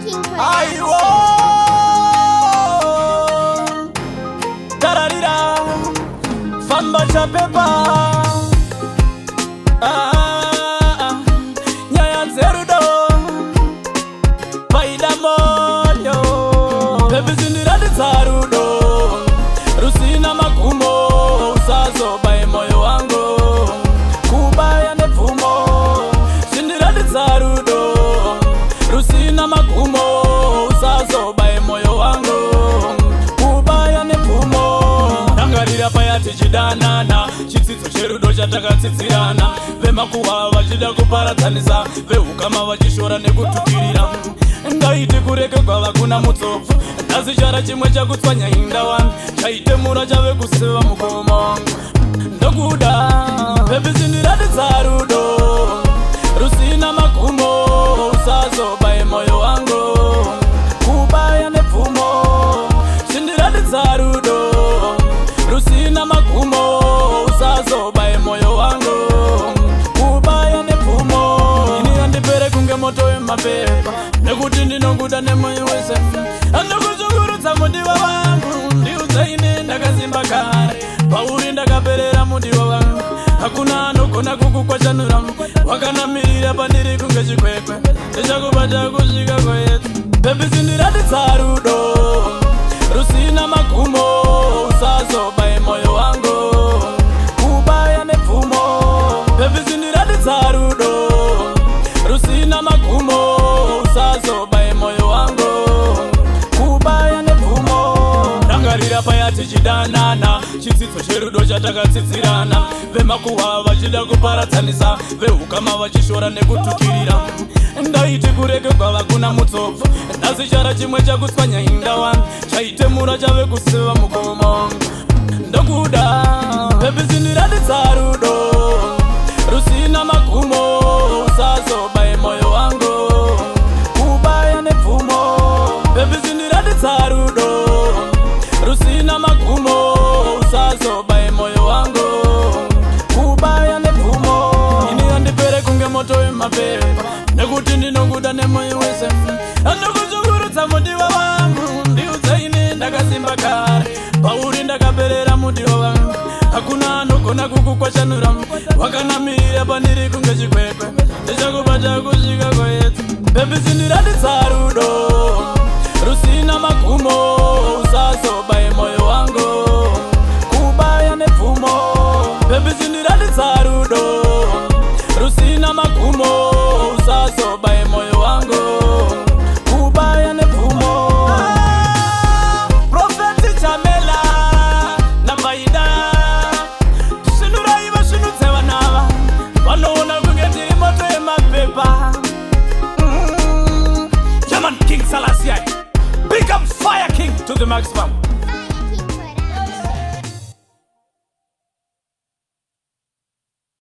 King Aiwo Tararira Famba cha pepa Nyaya nzerudo Paida moyo Pepe zindiradi zarudo Rusina makumo Usazo bae moyo wangu Kubaya nefumo Zindiradi zarudo Rusina makumo Usazo bae moyo wangu Kubaya nefumo Nangarira paya tichidanana Chitsitso cherudo chatakatsitsirana Vemakuwa vachida kuparatanisa Veukama vachishora nekutukirira Ngaiti kureke kwava kuna mutsofu Ndasi chara chimwe chakutswanya indawa Chaite mura chave kuseva mukomo Ndokuda Pepe zindiradi zarudo Rusina makumo Usazo bae moyo wangu Kubaya nepfumo Zindiradi zarudo Rusina makumo Usazo bae moyo wangu Kubaya nepfumo Ini andipere kunge moto emapepa Nekuti ndinonguda nemoyo wese Andokuzungurutsa mudiwa wangu Ndiuzaine ndakazimba kare Pauri ndakaperera mudiwa wangu Hakuna anogona kukukwashanura Wakanamirira pandiri kunge chikwekwe Ndichakubata kusvika kwetu Pepe zindiradi zarudo Rusina makumo Usazo bae moyo wangu Kubaya nepfumo Pepe zindiradi zarudo Rusina makumo Usazo bae moyo wangu Kubaya nepfumo Nangarira paya tichidanana Chitsitso cherudo chatakatsitsirana Vemakuwa vachida kuparatanisa Veukama vachishora nekutukirira Ndaiti kureke kwava kuna mutsofu Ndasi chara chimwe chakutswanya indawa Chaite mura chave kuseva mukomo Ndokuda Pepe zindiradi zarudo Rusina makumo Usazo bae moyo wangu Kubaya nepfumo Pepe zindiradi zarudo Rusina makumo Usazo bae moyo wangu Kubaya nepfumo Ini andipere kunge moto emapepa Nekuti ndinonguda nemoyo wese Andokuzungurutsa mudiwa wangu Ndiuzaine ndakazimba kare Pauri ndakaperera mudiwa wangu Hakuna anogona kukukwashanura Wakanamirira pandiri kunge chikwekwe Ndichakubata kusvika kwetu Pepe zindiradi zarudo Rusina makumo Usazo bae moyo wangu Kubaya nepfumo Pepe zindiradi zarudo Rusina makumo Usazo bae moyo wangu Kubaya nepfumo Profeti Chamela Nambaida Shinura iwa shinutsewa nava Vanoona kungetiri moto emapepa Yaman King Selassie Big up Fire King to the maximum.